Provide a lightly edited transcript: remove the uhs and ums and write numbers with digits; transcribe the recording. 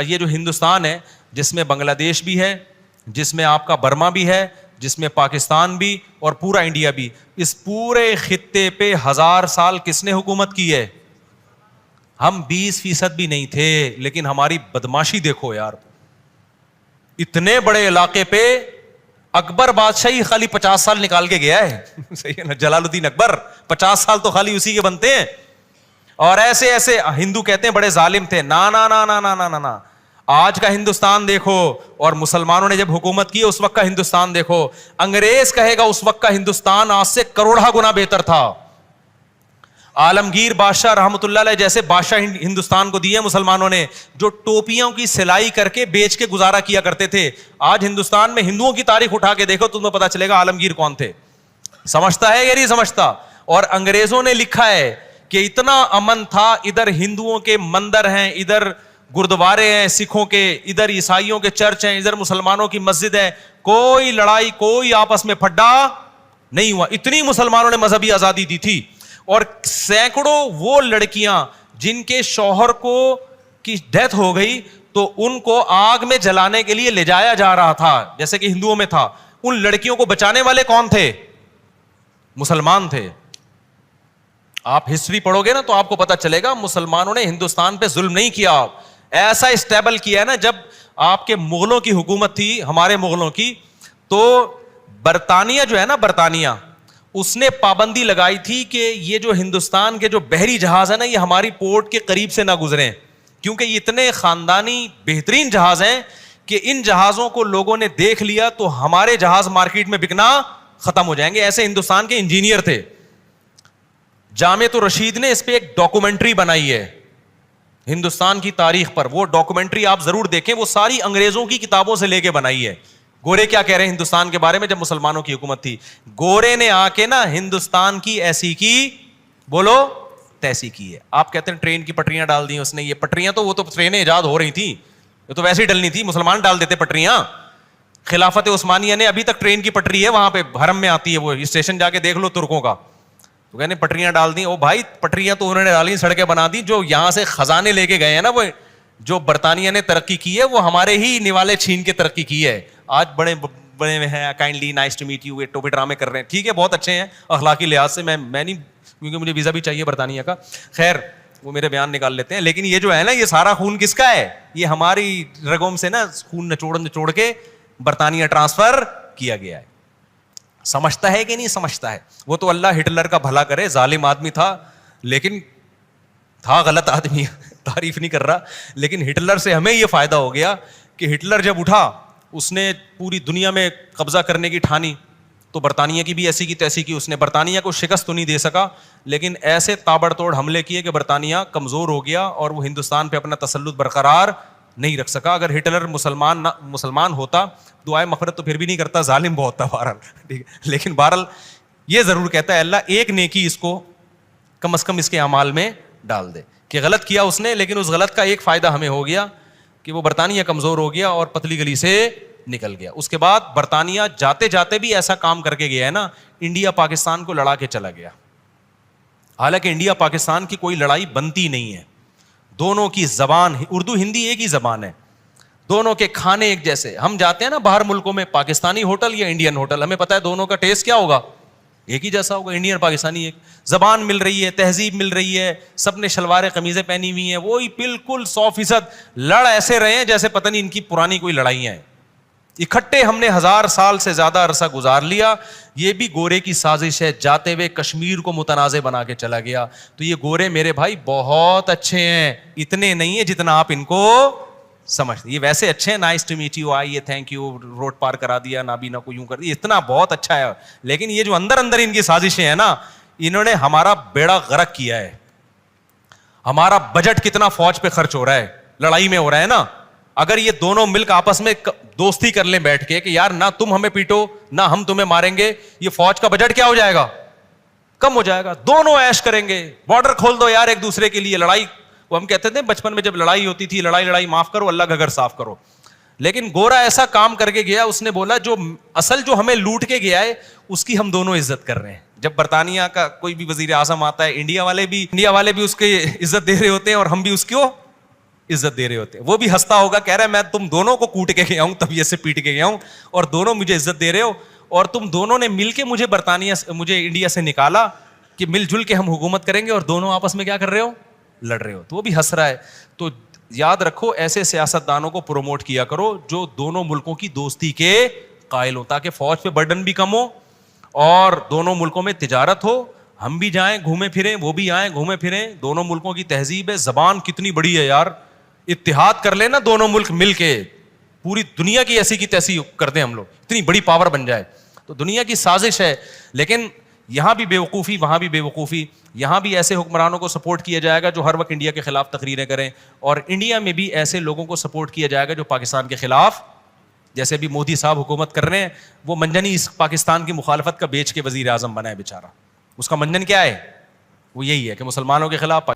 یہ جو ہندوستان ہے جس میں بنگلہ دیش بھی ہے, جس میں آپ کا برما بھی ہے, جس میں پاکستان بھی اور پورا انڈیا بھی, اس پورے خطے پہ 1000 سال کس نے حکومت کی ہے؟ ہم 20% بھی نہیں تھے, لیکن ہماری بدماشی دیکھو یار. اتنے بڑے علاقے پہ اکبر بادشاہی خالی 50 سال نکال کے گیا ہے. صحیح ہے نا, جلال الدین اکبر 50 سال تو خالی اسی کے بنتے ہیں. اور ایسے ایسے ہندو کہتے ہیں بڑے ظالم تھے, نا نا نا نا نا نا نا نا. آج کا ہندوستان دیکھو اور مسلمانوں نے جب حکومت کی اس وقت کا ہندوستان دیکھو. انگریز کہے گا اس وقت کا ہندوستان آج سے کروڑا گنا بہتر تھا. عالمگیر بادشاہ رحمۃ اللہ علیہ جیسے بادشاہ ہندوستان کو دیے مسلمانوں نے, جو ٹوپیوں کی سلائی کر کے بیچ کے گزارا کیا کرتے تھے. آج ہندوستان میں ہندوؤں کی تاریخ اٹھا کے دیکھو تمہیں پتا چلے گا عالمگیر کون تھے. سمجھتا ہے یا نہیں سمجھتا؟ اور انگریزوں نے لکھا ہے کہ اتنا امن تھا, ادھر ہندوؤں کے مندر ہیں, ادھر گردوارے ہیں سکھوں کے, ادھر عیسائیوں کے چرچ ہیں, ادھر مسلمانوں کی مسجد ہے, کوئی لڑائی کوئی آپس میں پھڈا نہیں ہوا. اتنی مسلمانوں نے مذہبی آزادی دی تھی. اور سینکڑوں وہ لڑکیاں جن کے شوہر کو کی ڈیتھ ہو گئی تو ان کو آگ میں جلانے کے لیے لے جایا جا رہا تھا, جیسے کہ ہندوؤں میں تھا. ان لڑکیوں کو بچانے والے کون تھے؟ مسلمان تھے. آپ ہسٹری پڑھو گے نا تو آپ کو پتا چلے گا مسلمانوں نے ہندوستان پہ ظلم نہیں کیا. ایسا اسٹیبل کیا ہے نا, جب آپ کے مغلوں کی حکومت تھی, ہمارے مغلوں کی, تو برطانیہ جو ہے نا, برطانیہ اس نے پابندی لگائی تھی کہ یہ جو ہندوستان کے جو بحری جہاز ہیں نا, یہ ہماری پورٹ کے قریب سے نہ گزریں, کیونکہ یہ اتنے خاندانی بہترین جہاز ہیں کہ ان جہازوں کو لوگوں نے دیکھ لیا تو ہمارے جہاز مارکیٹ میں بکنا ختم ہو جائیں گے. ایسے ہندوستان کے انجینئر تھے. جامعۃ الرشید نے اس پہ ایک ڈاکومنٹری بنائی ہے ہندوستان کی تاریخ پر. وہ ڈاکومنٹری آپ ضرور دیکھیں, وہ ساری انگریزوں کی کتابوں سے لے کے بنائی ہے. گورے کیا کہہ رہے ہیں ہندوستان کے بارے میں جب مسلمانوں کی حکومت تھی. گورے نے آ کے نا ہندوستان کی ایسی کی, بولو تیسی کی ہے. آپ کہتے ہیں ٹرین کی پٹریاں ڈال دی اس نے. یہ پٹریاں تو وہ تو ٹرینیں ایجاد ہو رہی تھیں, یہ تو ویسے ہی ڈلنی تھی, مسلمان ڈال دیتے پٹریاں. خلافت عثمانیہ نے ابھی تک ٹرین کی پٹری ہے وہاں پہ حرم میں آتی ہے, وہ اسٹیشن جا کے دیکھ لو ترکوں کا. تو کہنے پٹریاں ڈال دی. او بھائی پٹریاں تو انہوں نے ڈالی, سڑکیں بنا دی. جو یہاں سے خزانے لے کے گئے ہیں نا, وہ جو برطانیہ نے ترقی کی ہے وہ ہمارے ہی نوالے چھین کے ترقی کی ہے. آج بڑے بڑے ہیں, kindly nice to meet you, ٹوپی ڈرامے کر رہے ہیں. ٹھیک ہے, بہت اچھے ہیں اخلاقی لحاظ سے, میں نہیں, کیونکہ مجھے ویزا بھی چاہیے برطانیہ کا. خیر وہ میرے بیان نکال لیتے ہیں. لیکن یہ جو ہے نا, یہ سارا خون کس کا ہے؟ یہ ہماری رگوں سے نا خون نچوڑ کے برطانیہ ٹرانسفر کیا گیا ہے. سمجھتا ہے کہ نہیں سمجھتا ہے؟ وہ تو اللہ ہٹلر کا بھلا کرے, ظالم آدمی تھا, لیکن تھا غلط آدمی, تعریف نہیں کر رہا. لیکن ہٹلر سے ہمیں یہ فائدہ ہو گیا کہ ہٹلر جب اٹھا اس نے پوری دنیا میں قبضہ کرنے کی ٹھانی, تو برطانیہ کی بھی ایسی کی تیسی کی. اس نے برطانیہ کو شکست تو نہیں دے سکا, لیکن ایسے تابڑ توڑ حملے کیے کہ برطانیہ کمزور ہو گیا اور وہ ہندوستان پہ اپنا تسلط برقرار نہیں رکھ سکا. اگر ہٹلر مسلمان ہوتا, دعائے مغفرت تو پھر بھی نہیں کرتا, ظالم بہت تھا بہرحال, ٹھیک ہے. لیکن بہرحال یہ ضرور کہتا ہے اللہ ایک نیکی اس کو کم از کم اس کے اعمال میں ڈال دے, کہ غلط کیا اس نے, لیکن اس غلط کا ایک فائدہ ہمیں ہو گیا کہ وہ برطانیہ کمزور ہو گیا اور پتلی گلی سے نکل گیا. اس کے بعد برطانیہ جاتے جاتے بھی ایسا کام کر کے گیا ہے نا, انڈیا پاکستان کو لڑا کے چلا گیا. حالانکہ انڈیا پاکستان کی کوئی لڑائی بنتی نہیں ہے, دونوں کی زبان اردو ہندی ایک ہی زبان ہے, دونوں کے کھانے ایک جیسے. ہم جاتے ہیں نا باہر ملکوں میں, پاکستانی ہوٹل یا انڈین ہوٹل, ہمیں پتا ہے دونوں کا ٹیسٹ کیا ہوگا, ایک ہی جیسا ہوگا, انڈین اور پاکستانی. ایک زبان مل رہی ہے, تہذیب مل رہی ہے, سب نے شلواریں قمیضیں پہنی ہوئی ہیں, وہی بالکل 100%. لڑ ایسے رہے ہیں جیسے پتہ نہیں ان کی پرانی کوئی لڑائیاں ہیں. اکٹھے ہم نے 1000 سال سے زیادہ عرصہ گزار لیا. یہ بھی گورے کی سازش ہے, جاتے ہوئے کشمیر کو متنازع بنا کے چلا گیا. تو یہ گورے میرے بھائی بہت اچھے ہیں, اتنے نہیں ہیں جتنا آپ ان کو سمجھتے. یہ ویسے اچھے ہیں, نائس ٹو میٹ یو, آئیے, تھینک یو, روڈ پار کرا دیا, نابینا کو یوں کر دیا, اتنا بہت اچھا ہے. لیکن یہ جو اندر اندر ان کی سازشیں ہیں نا, انہوں نے ہمارا بیڑا غرق کیا ہے. ہمارا بجٹ کتنا فوج پہ خرچ ہو رہا ہے, لڑائی میں ہو رہا ہے نا. اگر یہ دونوں ملک آپس میں دوستی کر لیں بیٹھ کے کہ یار نہ تم ہمیں پیٹو نہ ہم تمہیں ماریں گے, یہ فوج کا بجٹ کیا ہو جائے گا, کم ہو جائے گا. دونوں عیش کریں گے, بارڈر کھول دو یار ایک دوسرے کے لیے. لڑائی وہ ہم کہتے تھے بچپن میں جب لڑائی ہوتی تھی, لڑائی معاف کرو, اللہ کا گھر صاف کرو. لیکن گورا ایسا کام کر کے گیا, اس نے بولا جو اصل جو ہمیں لوٹ کے گیا ہے اس کی ہم دونوں عزت کر رہے ہیں. جب برطانیہ کا کوئی بھی وزیر اعظم آتا ہے, انڈیا والے بھی اس کی عزت دے رہے ہوتے ہیں اور ہم بھی اس کو عزت دے رہے ہوتے ہیں. وہ بھی ہنستا ہوگا, کہہ رہا ہے میں تم دونوں کو کوٹ کے گیا ہوں, طبیعت سے پیٹ کے گیا ہوں, اور دونوں مجھے عزت دے رہے ہو, اور تم دونوں نے مل کے مجھے انڈیا سے نکالا کہ مل جل کے ہم حکومت کریں گے, اور دونوں آپس میں کیا کر رہے ہو, لڑ رہے ہو. تو وہ بھی ہنس رہا ہے. تو یاد رکھو ایسے سیاستدانوں کو پروموٹ کیا کرو جو دونوں ملکوں کی دوستی کے قائل ہو, تاکہ فوج پہ برڈن بھی کم ہو اور دونوں ملکوں میں تجارت ہو, ہم بھی جائیں گھومے پھریں, وہ بھی آئیں گھومے پھریں. دونوں ملکوں کی تہذیب ہے, زبان کتنی بڑی ہے یار, اتحاد کر لیں نا دونوں ملک مل کے, پوری دنیا کی ایسی کی تیسی کر دیں ہم لوگ, اتنی بڑی پاور بن جائے. تو دنیا کی سازش ہے, لیکن یہاں بھی بے وقوفی وہاں بھی بے وقوفی. یہاں بھی ایسے حکمرانوں کو سپورٹ کیا جائے گا جو ہر وقت انڈیا کے خلاف تقریریں کریں, اور انڈیا میں بھی ایسے لوگوں کو سپورٹ کیا جائے گا جو پاکستان کے خلاف, جیسے بھی مودی صاحب حکومت کر رہے ہیں, وہ منجنی اس پاکستان کی مخالفت کا بیچ کے وزیر اعظم بنا ہے بیچارہ. اس کا منجن کیا ہے, وہ یہی ہے کہ مسلمانوں کے خلاف